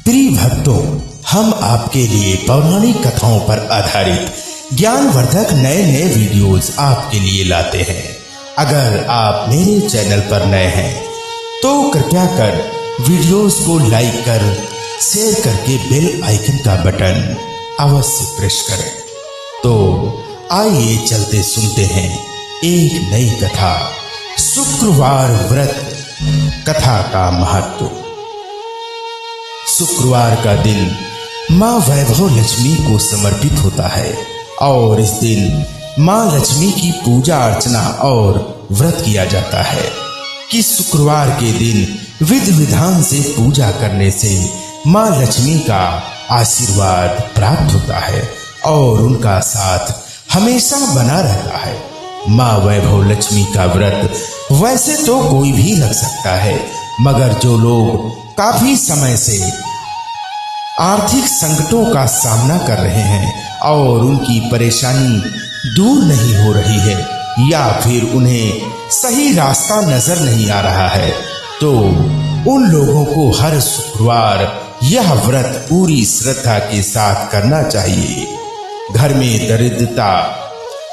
प्रिय भक्तों, हम आपके लिए पौराणिक कथाओं पर आधारित ज्ञानवर्धक नए नए वीडियोस आपके लिए लाते हैं। अगर आप मेरे चैनल पर नए हैं तो कृपया कर वीडियोस को लाइक कर शेयर करके बेल आइकन का बटन अवश्य प्रेस करें। तो आइए चलते सुनते हैं एक नई कथा, शुक्रवार व्रत कथा का महत्व। शुक्रवार का दिन माँ वैभव लक्ष्मी को समर्पित होता है और इस दिन माँ लक्ष्मी की पूजा अर्चना और व्रत किया जाता है कि शुक्रवार के दिन विधि विधान से पूजा करने से माँ लक्ष्मी का आशीर्वाद प्राप्त होता है और उनका साथ हमेशा बना रहता है। माँ वैभव लक्ष्मी का व्रत वैसे तो कोई भी रख सकता है, मगर जो लोग काफी समय से आर्थिक संकटों का सामना कर रहे हैं और उनकी परेशानी दूर नहीं हो रही है या फिर उन्हें सही रास्ता नजर नहीं आ रहा है, तो उन लोगों को हर शुक्रवार यह व्रत पूरी श्रद्धा के साथ करना चाहिए। घर में दरिद्रता,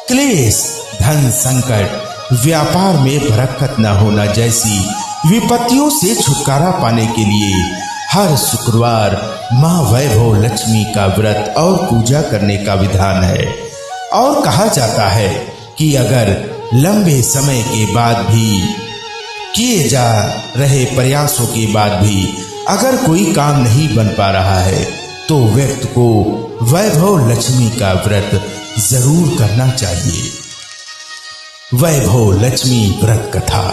क्लेश, धन संकट, व्यापार में बरकत न होना जैसी विपत्तियों से छुटकारा पाने के लिए हर शुक्रवार माँ वैभव लक्ष्मी का व्रत और पूजा करने का विधान है। और कहा जाता है कि अगर लंबे समय के बाद भी किए जा रहे प्रयासों के बाद भी अगर कोई काम नहीं बन पा रहा है तो व्यक्ति को वैभव लक्ष्मी का व्रत जरूर करना चाहिए। वैभव लक्ष्मी व्रत कथा।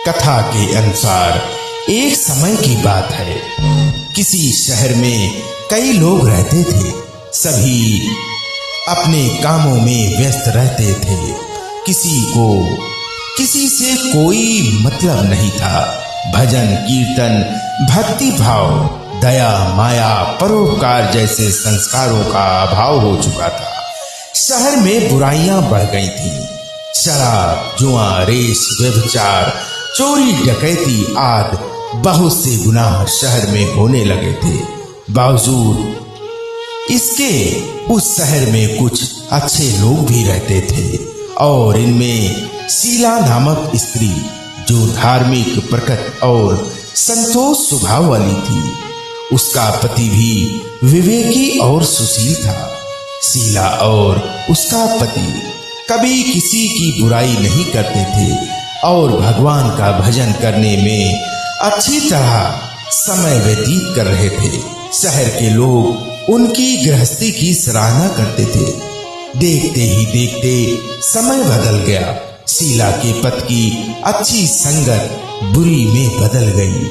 कथा के अनुसार एक समय की बात है, किसी शहर में कई लोग रहते थे। सभी अपने कामों में व्यस्त रहते थे। किसी को किसी से कोई मतलब नहीं था। भजन, कीर्तन, भक्ति भाव, दया, माया, परोपकार जैसे संस्कारों का अभाव हो चुका था। शहर में बुराइयां बढ़ गई थीं। शराब, जुआ, रेस, व्यभिचार, चोरी, डकैती आदि बहुत से गुनाह शहर में होने लगे थे। बावजूद इसके उस शहर में कुछ अच्छे लोग भी रहते थे और इनमें शीला नामक स्त्री, जो धार्मिक, प्रकट और संतोष स्वभाव वाली थी। उसका पति भी विवेकी और सुशील था। शीला और उसका पति कभी किसी की बुराई नहीं करते थे और भगवान का भजन करने में अच्छी तरह समय व्यतीत कर रहे थे। शहर के लोग उनकी गृहस्थी की सराहना करते थे। देखते ही देखते समय बदल गया। शीला के पति की अच्छी संगत बुरी में बदल गई।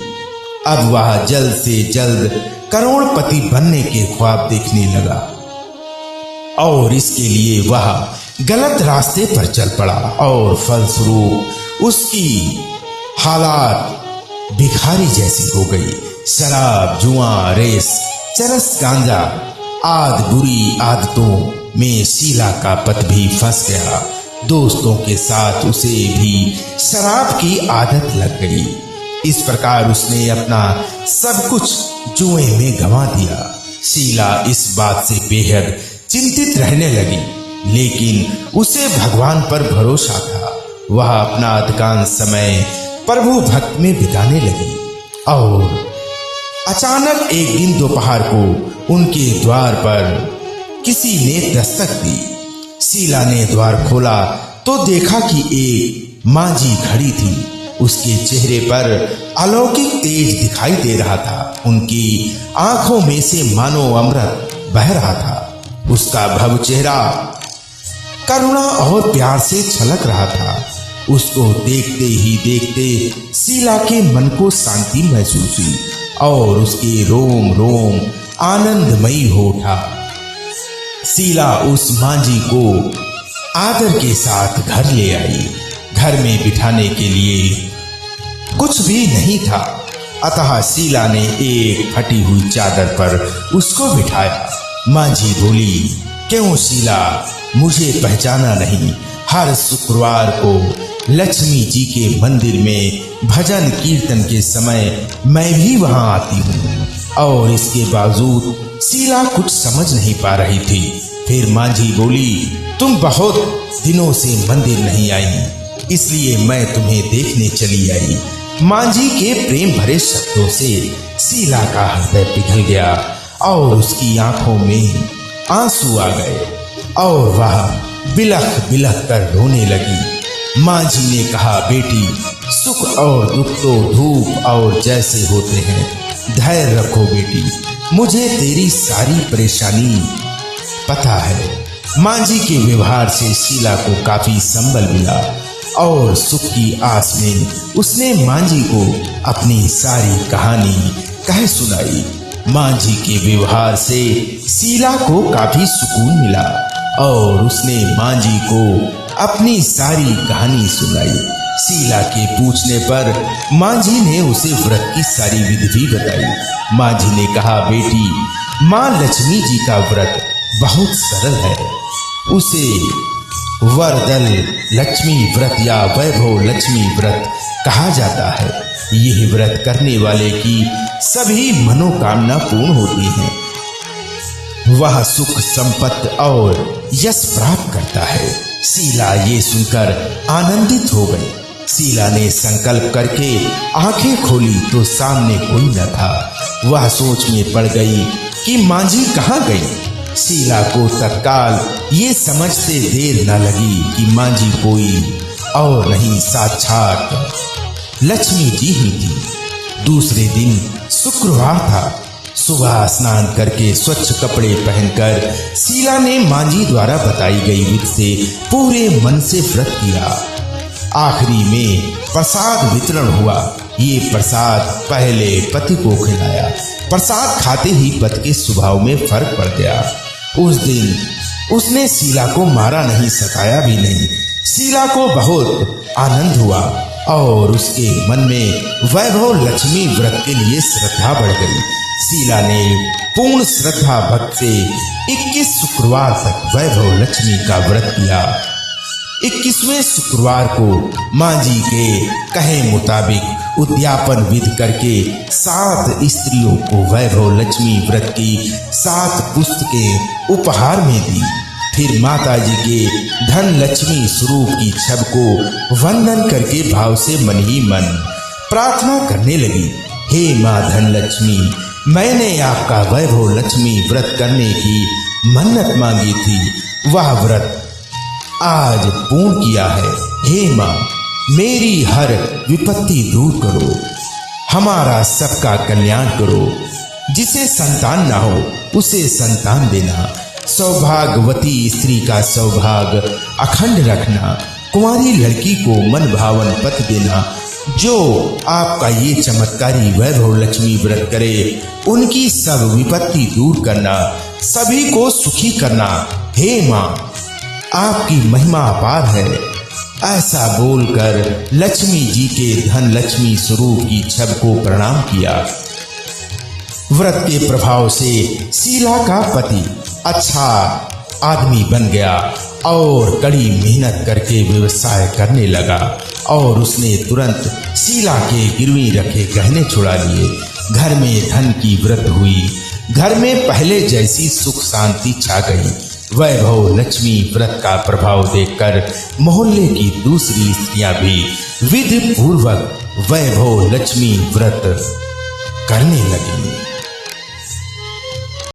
अब वह जल्द से जल्द करोड़पति बनने के ख्वाब देखने लगा और इसके लिए वह गलत रास्ते पर चल पड़ा और फलस्वरूप उसकी हालात भिखारी जैसी हो गई। शराब, जुआ, रेस, चरस, गांजा आदि बुरी आदतों में शीला का पति भी फंस गया। दोस्तों के साथ उसे भी शराब की आदत लग गई। इस प्रकार उसने अपना सब कुछ जुए में गंवा दिया। शीला इस बात से बेहद चिंतित रहने लगी, लेकिन उसे भगवान पर भरोसा था। वह अपना अधिकांश समय प्रभु भक्त में बिताने लगी और अचानक एक दिन दोपहर को उनके द्वार पर किसी ने दस्तक दी। शीला ने द्वार खोला तो देखा कि एक मांझी खड़ी थी। उसके चेहरे पर अलौकिक तेज दिखाई दे रहा था। उनकी आंखों में से मानो अमृत बह रहा था। उसका भव्य चेहरा करुणा और प्यार से छलक रहा था। उसको देखते ही देखते शीला के मन को शांति महसूस हुई और उसके रोम रोम आनंदमयी हो उठा। शीला उस मांझी को आदर के साथ घर ले आई। घर में बिठाने के लिए कुछ भी नहीं था, अतः शीला ने एक फटी हुई चादर पर उसको बिठाया। मांझी बोली, क्यों शीला, मुझे पहचाना नहीं? हर शुक्रवार को लक्ष्मी जी के मंदिर में भजन कीर्तन के समय मैं भी वहां आती हूँ। और इसके बावजूद शीला कुछ समझ नहीं पा रही थी। फिर मांझी बोली, तुम बहुत दिनों से मंदिर नहीं आई, इसलिए मैं तुम्हें देखने चली आई। मांझी के प्रेम भरे शब्दों से शीला का हृदय पिघल गया और उसकी आंखों में आंसू आ गए और वह बिलख बिलख कर रोने लगी। मांझी ने कहा, बेटी, सुख और दुख तो धूप और जैसे होते हैं, धैर्य रखो बेटी, मुझे तेरी सारी परेशानी पता है। मांझी के व्यवहार से शीला को काफी संबल मिला और सुख की आस में उसने मांझी को अपनी सारी कहानी कह सुनाई। मांझी के व्यवहार से शीला को काफी सुकून मिला और उसने मांझी को अपनी सारी कहानी सुनाई। शीला के पूछने पर मांझी ने उसे व्रत की सारी विधि भी बताई। मांझी ने कहा, बेटी, माँ लक्ष्मी जी का व्रत बहुत सरल है। उसे वरदल लक्ष्मी व्रत या वैभव लक्ष्मी व्रत कहा जाता है। यह व्रत करने वाले की सभी मनोकामना पूर्ण होती हैं। वह सुख संपत्ति और यश प्राप्त करता है। शीला ये सुनकर आनंदित हो गई। शीला ने संकल्प करके आंखें खोली तो सामने कोई न था। वह सोच में पड़ गई कि मांझी कहाँ गई। शीला को तत्काल ये समझते देर न लगी कि मांझी कोई और नहीं, साक्षात लक्ष्मी जी ही थी। दूसरे दिन शुक्रवार था। सुबह स्नान करके स्वच्छ कपड़े पहनकर शीला ने मांझी द्वारा बताई गई विधि से पूरे मन से व्रत किया। आखिरी में प्रसाद वितरण हुआ। ये प्रसाद पहले पति को खिलाया। प्रसाद खाते ही पति के स्वभाव में फर्क पड़ गया। उस दिन उसने शीला को मारा नहीं, सताया भी नहीं। शीला को बहुत आनंद हुआ और उसके मन में वैभव लक्ष्मी व्रत के लिए श्रद्धा बढ़ गई। शीला ने पूर्ण श्रद्धा भक्ति से 21 शुक्रवार तक वैभव लक्ष्मी का व्रत किया। 21वें शुक्रवार को मांझी के कहे मुताबिक उद्यापन विधि करके 7 स्त्रियों को वैभव लक्ष्मी व्रत की 7 पुस्तकें उपहार में दी। फिर माता जी के धन लक्ष्मी स्वरूप की छब को वंदन करके भाव से मन ही मन प्रार्थना करने लगी, हे माँ धन लक्ष्मी, मैंने आपका वैभव लक्ष्मी व्रत करने की मन्नत मांगी थी, वह व्रत आज पूर्ण किया है। हे माँ, मेरी हर विपत्ति दूर करो, हमारा सबका कल्याण करो। जिसे संतान ना हो उसे संतान देना, सौभाग्यवती स्त्री का सौभाग्य अखंड रखना, कुंवारी लड़की को मन भावन पति देना। जो आपका ये चमत्कारी वैभव लक्ष्मी व्रत करे उनकी सब विपत्ति दूर करना, सभी को सुखी करना। हे माँ, आपकी महिमा अपार है। ऐसा बोलकर लक्ष्मी जी के धन लक्ष्मी स्वरूप की छब को प्रणाम किया। व्रत के प्रभाव से शीला का पति अच्छा आदमी बन गया और कड़ी मेहनत करके व्यवसाय करने लगा और उसने तुरंत शीला के गिरवी रखे गहने छुड़ा लिए। घर में धन की वृद्धि हुई। घर में पहले जैसी सुख शांति छा गई। वैभव लक्ष्मी व्रत का प्रभाव देखकर मोहल्ले की दूसरी स्त्रियां भी विधि पूर्वक वैभव लक्ष्मी व्रत करने लगी।